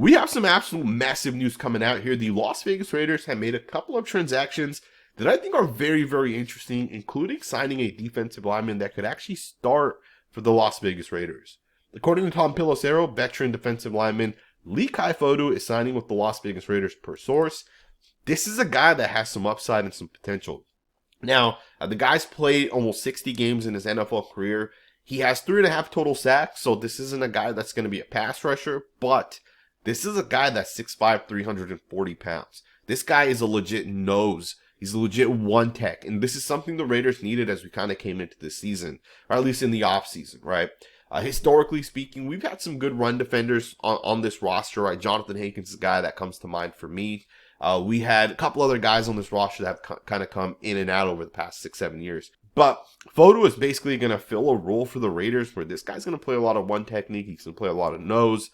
We have some absolute massive news coming out here. The Las Vegas Raiders have made a couple of transactions that I think are very, very interesting, including signing a defensive lineman that could actually start for the Las Vegas Raiders. According to Tom Pelissero, veteran defensive lineman Leki Fotu is signing with the Las Vegas Raiders per source. This is a guy that has some upside and some potential. Now, the guy's played almost 60 games in his NFL career. He has 3.5 total sacks, so this isn't a guy that's going to be a pass rusher, but this is a guy that's 6'5", 340 pounds. This guy is a legit nose. He's a legit one tech, and this is something the Raiders needed as we kind of came into this season, or at least in the offseason, right? Historically speaking, we've had some good run defenders on this roster, right? Jonathan Hankins is a guy that comes to mind for me. We had a couple other guys on this roster that have kind of come in and out over the past 6-7 years. But Fotu is basically going to fill a role for the Raiders where this guy's going to play a lot of one technique. He's going to play a lot of nose.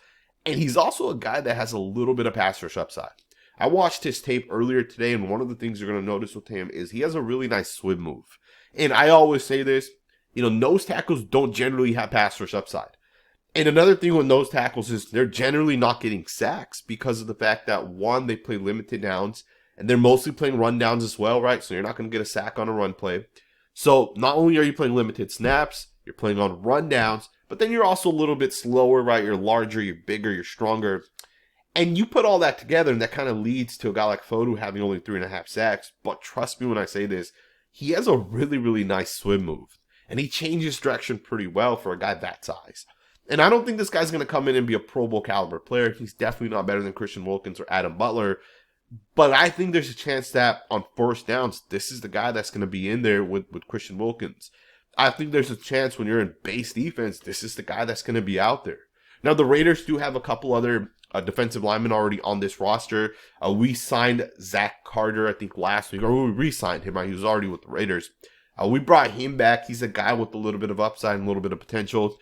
And he's also a guy that has a little bit of pass rush upside. I watched his tape earlier today, and one of the things you're going to notice with him is he has a really nice swim move. And I always say this, nose tackles don't generally have pass rush upside. And another thing with nose tackles is they're generally not getting sacks because of the fact that, one, they play limited downs, and they're mostly playing run downs as well, right? So you're not going to get a sack on a run play. So not only are you playing limited snaps, you're playing on run downs, but then you're also a little bit slower, right? You're larger, you're bigger, you're stronger. And you put all that together, and that kind of leads to a guy like Fotu having only 3.5 sacks. But trust me when I say this, he has a really, really nice swim move. And he changes direction pretty well for a guy that size. And I don't think this guy's going to come in and be a Pro Bowl caliber player. He's definitely not better than Christian Wilkins or Adam Butler. But I think there's a chance that on first downs, this is the guy that's going to be in there with Christian Wilkins. I think there's a chance when you're in base defense, this is the guy that's going to be out there. Now, the Raiders do have a couple other defensive linemen already on this roster. We signed Zach Carter, I think, last week, or we re-signed him. He was already with the Raiders. We brought him back. He's a guy with a little bit of upside and a little bit of potential.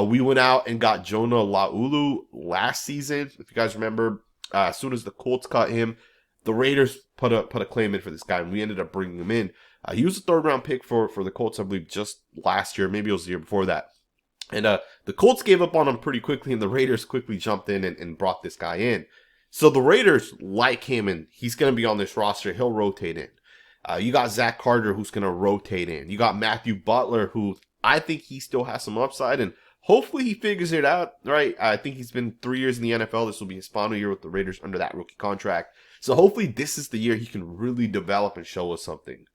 We went out and got Jonah Laulu last season. If you guys remember, as soon as the Colts cut him, the Raiders put a claim in for this guy, and we ended up bringing him in. He was a third-round pick for the Colts, I believe, just last year. Maybe it was the year before that. And the Colts gave up on him pretty quickly, and the Raiders quickly jumped in and brought this guy in. So the Raiders like him, and he's going to be on this roster. He'll rotate in. You got Zach Carter, who's going to rotate in. You got Matthew Butler, who I think he still has some upside, and hopefully he figures it out, right? I think he's been 3 years in the NFL. This will be his final year with the Raiders under that rookie contract. So hopefully this is the year he can really develop and show us something.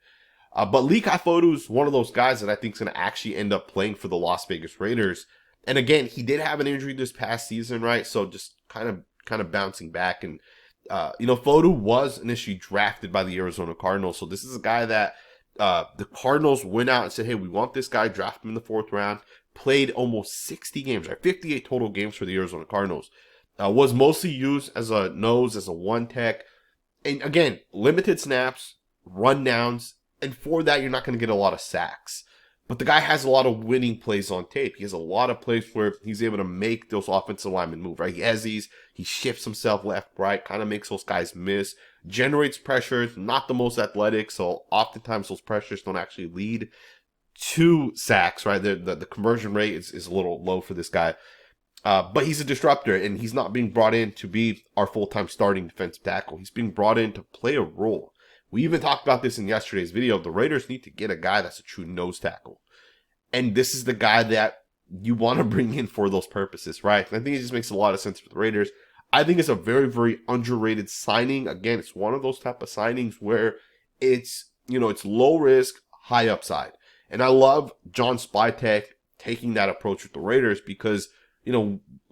But Leki Fotu is one of those guys that I think is going to actually end up playing for the Las Vegas Raiders. And again, he did have an injury this past season, right? So just kind of bouncing back. And, Fotu was initially drafted by the Arizona Cardinals. So this is a guy that the Cardinals went out and said, hey, we want this guy, draft him in the 4th round. Played almost 60 games, right? 58 total games for the Arizona Cardinals. Was mostly used as a nose, as a one tech. And again, limited snaps, run downs. And for that, you're not going to get a lot of sacks. But the guy has a lot of winning plays on tape. He has a lot of plays where he's able to make those offensive linemen move, right? He has these, he shifts himself left, right, kind of makes those guys miss, generates pressures, not the most athletic, so oftentimes those pressures don't actually lead to sacks, right? The conversion rate is a little low for this guy. But he's a disruptor, and he's not being brought in to be our full-time starting defensive tackle. He's being brought in to play a role. We even talked about this in yesterday's video. The Raiders need to get a guy that's a true nose tackle. And this is the guy that you want to bring in for those purposes, right? And I think it just makes a lot of sense for the Raiders. I think it's a very, very underrated signing. Again, it's one of those type of signings where it's low risk, high upside. And I love John Spytek taking that approach with the Raiders because,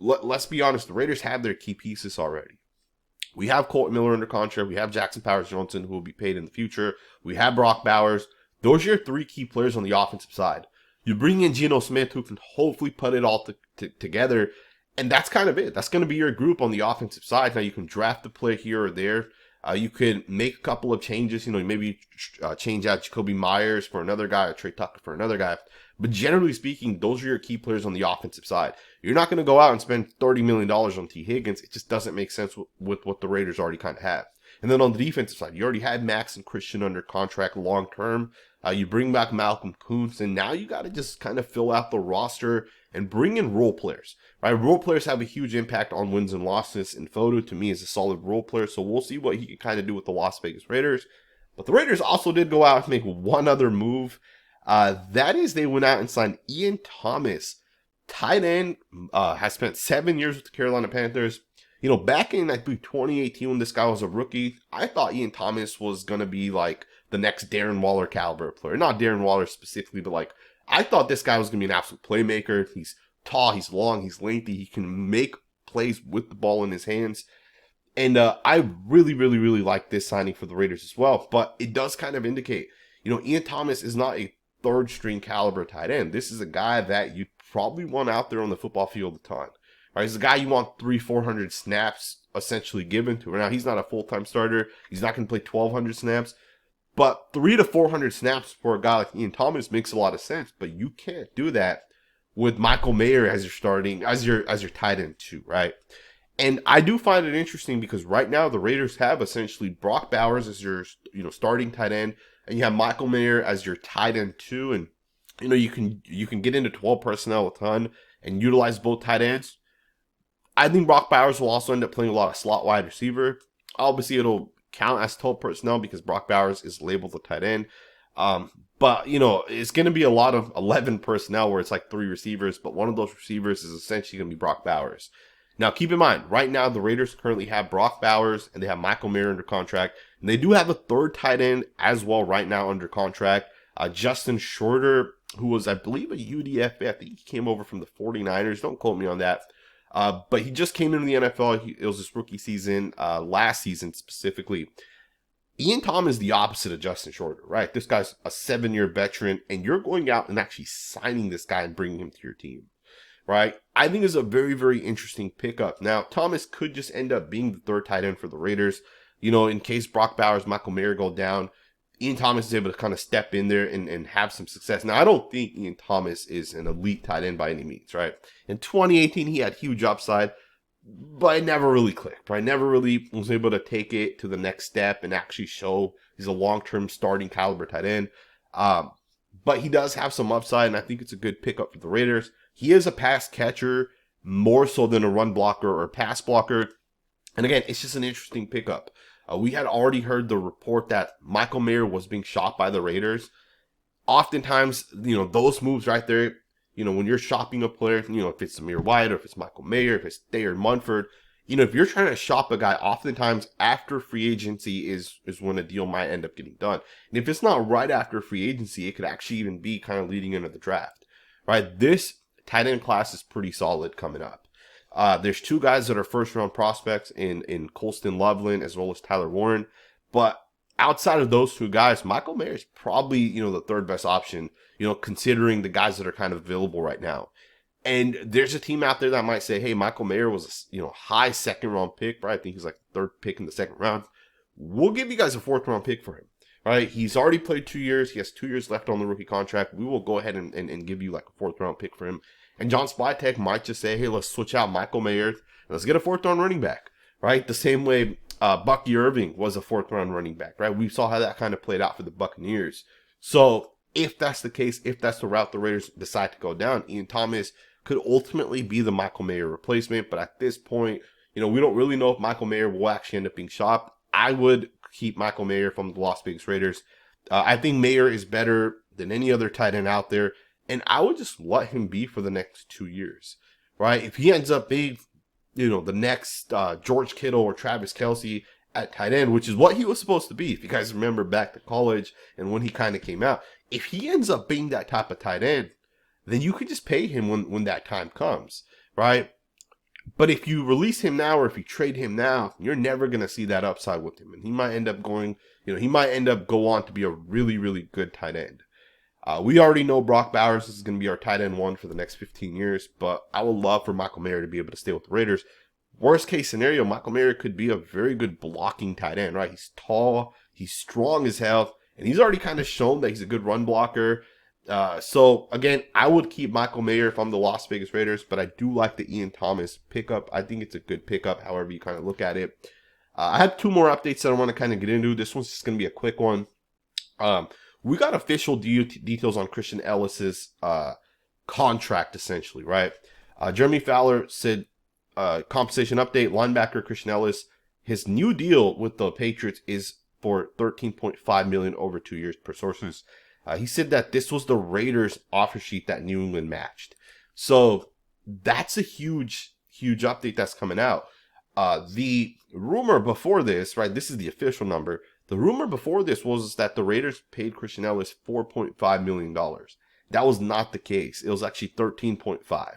let's be honest, the Raiders have their key pieces already. We have Colt Miller under contract. We have Jackson Powers-Johnson, who will be paid in the future. We have Brock Bowers. Those are your 3 key players on the offensive side. You bring in Geno Smith, who can hopefully put it all together, and that's kind of it. That's going to be your group on the offensive side. Now, you can draft a play here or there. You could make a couple of changes. Maybe change out Jacoby Myers for another guy or Trey Tucker for another guy. But generally speaking, those are your key players on the offensive side. You're not going to go out and spend $30 million on T. Higgins. It just doesn't make sense with what the Raiders already kind of have. And then on the defensive side, you already had Maxx and Christian under contract long term. You bring back Malcolm Koonce, and now you got to just kind of fill out the roster and bring in role players, right? Role players have a huge impact on wins and losses, and Fotu, to me, is a solid role player, so we'll see what he can kind of do with the Las Vegas Raiders. But the Raiders also did go out and make one other move. That is, they went out and signed Ian Thomas, tight end, has spent 7 years with the Carolina Panthers. You know, back in, I believe, 2018, when this guy was a rookie, I thought Ian Thomas was going to be like the next Darren Waller caliber player. Not Darren Waller specifically, but like, I thought this guy was going to be an absolute playmaker. He's tall, he's long, he's lengthy. He can make plays with the ball in his hands. And I really, really, really like this signing for the Raiders as well. But it does kind of indicate, you know, Ian Thomas is not a third string caliber tight end. This is a guy that you probably want out there on the football field a ton. Right, he's a guy you want 300-400 snaps essentially given to. Now, he's not a full-time starter. He's not going to play 1,200 snaps. But 300 to 400 snaps for a guy like Ian Thomas makes a lot of sense. But you can't do that with Michael Mayer as your starting, as your tight end too, right? And I do find it interesting because right now the Raiders have essentially Brock Bowers as your, you know, starting tight end, and you have Michael Mayer as your tight end too. And you know, you can get into 12 personnel a ton and utilize both tight ends. I think Brock Bowers will also end up playing a lot of slot wide receiver. Obviously, it'll count as 12 personnel because Brock Bowers is labeled a tight end. But, you know, it's going to be a lot of 11 personnel where it's like 3 receivers, but one of those receivers is essentially going to be Brock Bowers. Now, keep in mind, right now, the Raiders currently have Brock Bowers and they have Michael Mayer under contract. And they do have a third tight end as well right now under contract. Justin Shorter, who was, I believe, a UDFA. I think he came over from the 49ers. Don't quote me on that. But he just came into the NFL. It was his rookie season, last season specifically. Ian Thomas is the opposite of Justin Shorter, right? This guy's a 7-year veteran, and you're going out and actually signing this guy and bringing him to your team, right? I think it's a very, very interesting pickup. Now, Thomas could just end up being the third tight end for the Raiders. You know, in case Brock Bowers, Michael Mayer go down, Ian Thomas is able to kind of step in there and have some success. Now, I don't think Ian Thomas is an elite tight end by any means, right? In 2018, he had huge upside, but it never really clicked, right? Never really was able to take it to the next step and actually show he's a long-term starting caliber tight end. But he does have some upside, and I think it's a good pickup for the Raiders. He is a pass catcher more so than a run blocker or a pass blocker. And again, it's just an interesting pickup. We had already heard the report that Michael Mayer was being shot by the Raiders. Oftentimes, you know, those moves right there, you know, when you're shopping a player, you know, if it's Samir White or if it's Michael Mayer, if it's Thayer Munford, you know, if you're trying to shop a guy, oftentimes after free agency is when a deal might end up getting done. And if it's not right after free agency, it could actually even be kind of leading into the draft, right? This tight end class is pretty solid coming up. There's 2 guys that are first round prospects in Colston Loveland as well as Tyler Warren. But outside of those 2 guys, Michael Mayer is probably, you know, the third best option, you know, considering the guys that are kind of available right now. And there's a team out there that might say, hey, Michael Mayer was a, you know, high 2nd round pick, right? I think he's like the 3rd pick in the 2nd round. We'll give you guys a 4th round pick for him, right? He's already played 2 years. He has 2 years left on the rookie contract. We will go ahead and give you like a 4th round pick for him. And John Spytek might just say, hey, let's switch out Michael Mayer and let's get a 4th round running back, right? The same way Bucky Irving was a 4th round running back, right? We saw how that kind of played out for the Buccaneers. So if that's the case, if that's the route the Raiders decide to go down, Ian Thomas could ultimately be the Michael Mayer replacement. But at this point, you know, we don't really know if Michael Mayer will actually end up being shopped. I would keep Michael Mayer from the Las Vegas Raiders. I think Mayer is better than any other tight end out there. And I would just let him be for the next 2 years, right? If he ends up being, you know, the next George Kittle or Travis Kelce at tight end, which is what he was supposed to be. If you guys remember back to college and when he kind of came out, if he ends up being that type of tight end, then you could just pay him when that time comes, right? But if you release him now or if you trade him now, you're never going to see that upside with him. And he might end up going, you know, he might end up go on to be a really, really good tight end. We already know Brock Bowers is going to be our tight end 1 for the next 15 years, but I would love for Michael Mayer to be able to stay with the Raiders. Worst case scenario, Michael Mayer could be a very good blocking tight end, right? He's tall, he's strong as hell, and he's already kind of shown that he's a good run blocker. So again, I would keep Michael Mayer if I'm the Las Vegas Raiders, but I do like the Ian Thomas pickup. I think it's a good pickup, however you kind of look at it. I have 2 more updates that I want to kind of get into. This one's just going to be a quick one. We got official details on Christian Ellis's contract, essentially, right? Jeremy Fowler said, compensation update, linebacker Christian Ellis, his new deal with the Patriots is for $13.5 million over 2 years per sources. He said that this was the Raiders offer sheet that New England matched. So that's a huge update that's coming out. The rumor before this, right, this is the official number. The rumor before this was that the Raiders paid Christian Ellis $4.5 million. That was not the case. It was actually 13.5.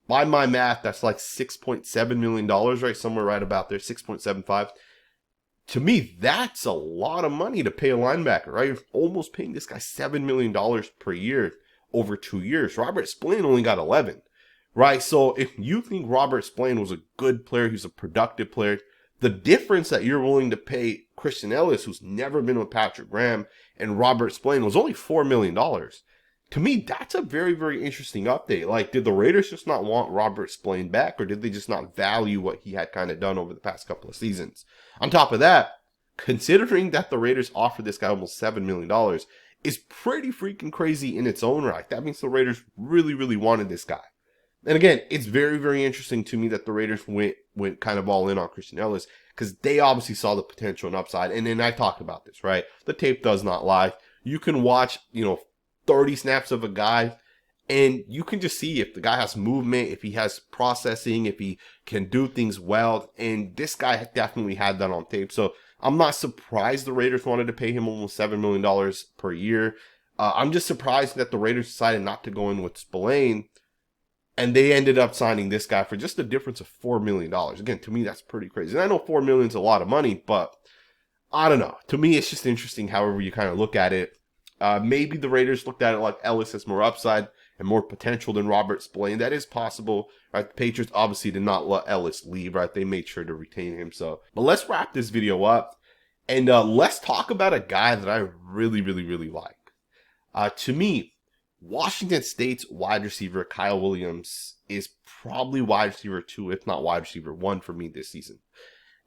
By my math, that's like $6.7 million, right? Somewhere right about there, 6.75. To me, that's a lot of money to pay a linebacker, right? You're almost paying this guy $7 million per year over 2 years. Robert Spillane only got 11, right? So if you think Robert Spillane was a good player, he's a productive player, the difference that you're willing to pay Christian Ellis, who's never been with Patrick Graham, and Robert Spillane was only $4 million. To me, that's a very, very interesting update. Like, did the Raiders just not want Robert Spillane back, or did they just not value what he had kind of done over the past couple of seasons? On top of that, considering that the Raiders offered this guy almost $7 million is pretty freaking crazy in its own right. That means the Raiders really, really wanted this guy. And again, it's very, very interesting to me that the Raiders went kind of all in on Christian Ellis because they obviously saw the potential and upside. And then I talked about this, right? The tape does not lie. You can watch, 30 snaps of a guy, and you can just see if the guy has movement, if he has processing, if he can do things well. And this guy definitely had that on tape. So I'm not surprised the Raiders wanted to pay him almost $7 million per year. I'm just surprised that the Raiders decided not to go in with Spillane, and they ended up signing this guy for just a difference of $4 million. Again, to me, that's pretty crazy. And I know $4 million is a lot of money, but I don't know. To me, it's just interesting however you kind of look at it. Maybe the Raiders looked at it like Ellis has more upside and more potential than Robert Spillane. That is possible, right? The Patriots obviously did not let Ellis leave, right? They made sure to retain him. So, but let's wrap this video up and let's talk about a guy that I really, really, really like. To me, Washington State's wide receiver Kyle Williams is probably wide receiver 2, if not wide receiver 1 for me this season.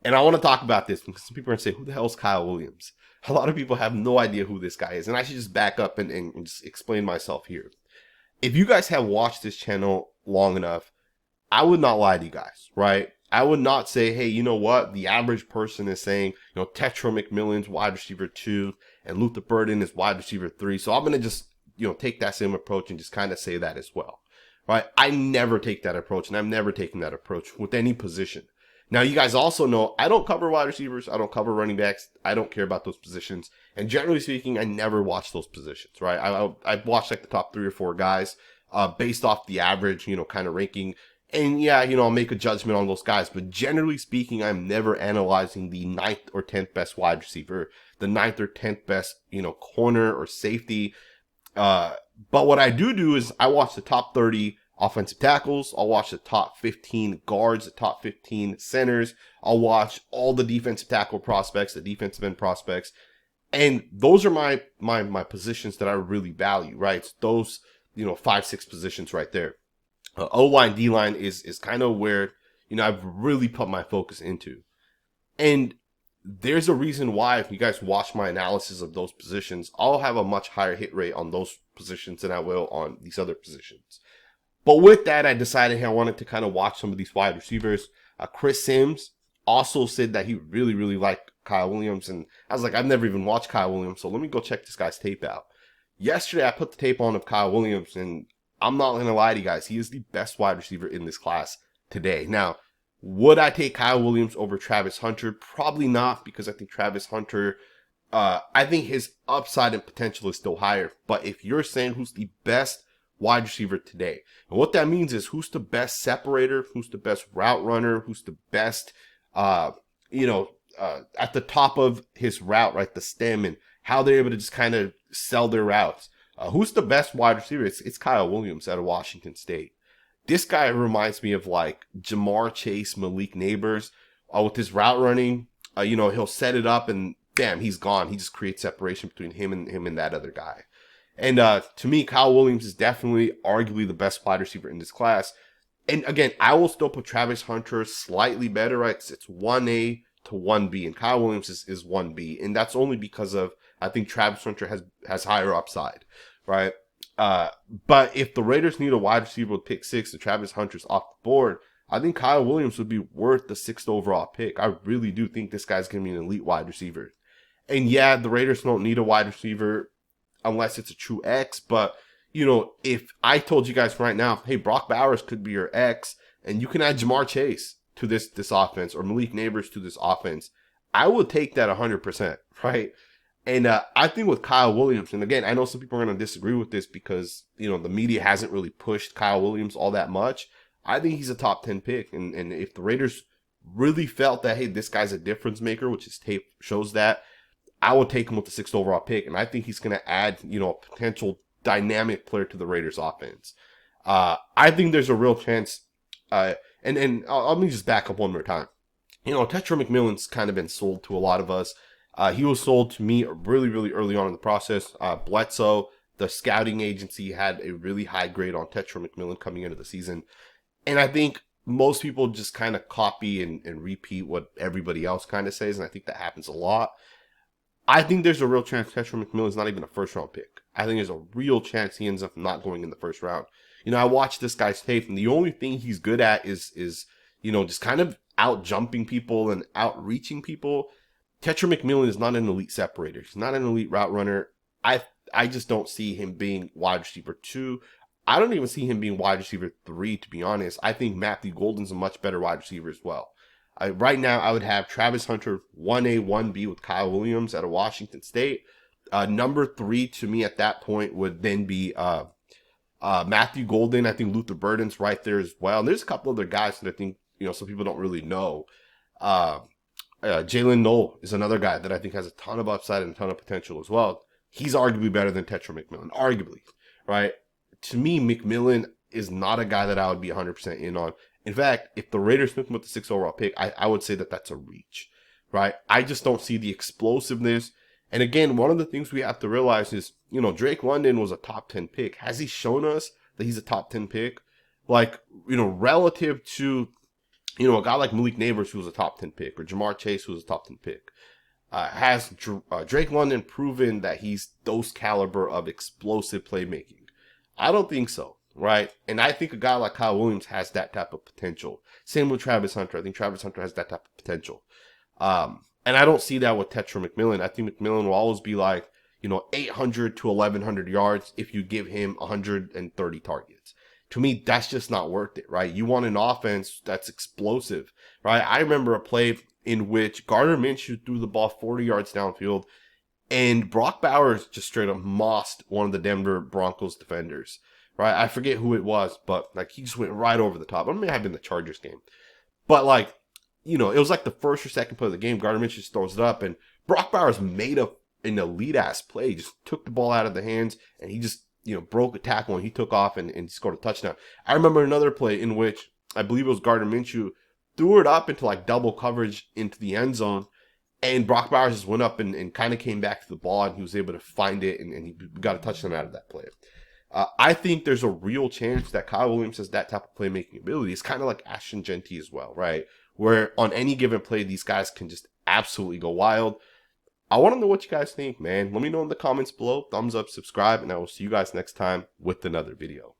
And I want to talk about this because some people are going to say, who the hell is Kyle Williams? A lot of people have no idea who this guy is. And I should just back up and just explain myself here. If you guys have watched this channel long enough, I would not lie to you guys, right? I would not say, hey, you know what? The average person is saying, Tetra McMillan's wide receiver 2 and Luther Burden is wide receiver 3. So I'm going to just, take that same approach and just kind of say that as well, right? I never take that approach, and I've never taken that approach with any position. Now, you guys also know I don't cover wide receivers. I don't cover running backs. I don't care about those positions. And generally speaking, I never watch those positions, right? I watch like the top 3 or 4 guys based off the average, kind of ranking. And yeah, I'll make a judgment on those guys. But generally speaking, I'm never analyzing the 9th or 10th best wide receiver, the 9th or 10th best, corner or safety. But what I do is I watch the top 30 offensive tackles. I'll watch the top 15 guards, the top 15 centers. I'll watch all the defensive tackle prospects, the defensive end prospects. And those are my positions that I really value, right? It's those, 5-6 positions right there. O-line, D-line is kind of where, I've really put my focus into. And there's a reason why, if you guys watch my analysis of those positions, I'll have a much higher hit rate on those positions than I will on these other positions. But with that, I decided, hey, I wanted to kind of watch some of these wide receivers. Chris Sims also said that he really, really liked Kyle Williams. And I was like, I've never even watched Kyle Williams, so let me go check this guy's tape out. Yesterday, I put the tape on of Kyle Williams, and I'm not going to lie to you guys. He is the best wide receiver in this class today. Now, would I take Kyle Williams over Travis Hunter? Probably not, because I think Travis Hunter, I think his upside and potential is still higher. But if you're saying who's the best wide receiver today, and what that means is who's the best separator, who's the best route runner, who's the best, at the top of his route, right, the stem, and how they're able to just kind of sell their routes. Who's the best wide receiver? It's Kyle Williams out of Washington State. This guy reminds me of like Jamar Chase, Malik Neighbors, with his route running. He'll set it up and bam, he's gone. He just creates separation between him and that other guy. And to me, Kyle Williams is definitely arguably the best wide receiver in this class. And again, I will still put Travis Hunter slightly better, right? It's 1A to 1B, and Kyle Williams is 1B. And that's only because of, I think Travis Hunter has higher upside, right? But if the Raiders need a wide receiver with pick 6 and Travis Hunter's off the board, I think Kyle Williams would be worth the 6th overall pick. I really do think this guy's going to be an elite wide receiver. And yeah, the Raiders don't need a wide receiver unless it's a true X. But, you know, if I told you guys right now, hey, Brock Bowers could be your X, and you can add Jamar Chase to this offense or Malik Neighbors to this offense, I would take that 100%, right? And I think with Kyle Williams, and again, I know some people are going to disagree with this because, you know, the media hasn't really pushed Kyle Williams all that much. I think he's a top 10 pick. And if the Raiders really felt that, hey, this guy's a difference maker, which his tape shows that, I would take him with the 6th overall pick. And I think he's going to add, you know, a potential dynamic player to the Raiders offense. I think there's a real chance. Let me just back up one more time. You know, Tetra McMillan's kind of been sold to a lot of us. He was sold to me really, really early on in the process. Bledsoe, the scouting agency, had a really high grade on Tetra McMillan coming into the season. And I think most people just kind of copy and repeat what everybody else kind of says. And I think that happens a lot. I think there's a real chance Tetra McMillan's not even a first round pick. I think there's a real chance he ends up not going in the first round. You know, I watched this guy's tape, and the only thing he's good at is you know, just kind of out jumping people and outreaching people. Tetra McMillan is not an elite separator. He's not an elite route runner. I just don't see him being wide receiver 2. I don't even see him being wide receiver 3, to be honest. I think Matthew Golden's a much better wide receiver as well. Right now, I would have Travis Hunter 1A, 1B with Kyle Williams out of Washington State. Number 3 to me at that point would then be Matthew Golden. I think Luther Burden's right there as well. And there's a couple other guys that I think, you know, some people don't really know. Jalen Noel is another guy that I think has a ton of upside and a ton of potential as well. He's arguably better than Tetra McMillan, arguably, right? To me, McMillan is not a guy that I would be 100% in on. In fact, if the Raiders took him with the 6th overall pick, I would say that that's a reach, right? I just don't see the explosiveness. And again, one of the things we have to realize is, you know, Drake London was a top 10 pick. Has he shown us that he's a top 10 pick? Like, you know, relative to, you know, a guy like Malik Neighbors, who was a top 10 pick, or Jamar Chase, who was a top 10 pick. Has Drake London proven that he's those caliber of explosive playmaking? I don't think so, right? And I think a guy like Kyle Williams has that type of potential. Same with Travis Hunter. I think Travis Hunter has that type of potential. And I don't see that with Tetra McMillan. I think McMillan will always be like, you know, 800 to 1,100 yards if you give him 130 targets. To me, that's just not worth it, right? You want an offense that's explosive, right? I remember a play in which Gardner Minshew threw the ball 40 yards downfield, and Brock Bowers just straight up mossed one of the Denver Broncos defenders, right? I forget who it was, but like he just went right over the top. It may have been the Chargers game. But like, you know, it was like the first or second play of the game. Gardner Minshew just throws it up, and Brock Bowers made an elite-ass play. He just took the ball out of the hands, and he just, you know, broke a tackle, and he took off and scored a touchdown. I remember another play in which I believe it was Gardner Minshew threw it up into like double coverage into the end zone, and Brock Bowers just went up and kind of came back to the ball, and he was able to find it, and he got a touchdown out of that play. I think there's a real chance that Kyle Williams has that type of playmaking ability. It's kind of like Ashton Genty as well, right? Where on any given play, these guys can just absolutely go wild. I want to know what you guys think, man. Let me know in the comments below. Thumbs up, subscribe, and I will see you guys next time with another video.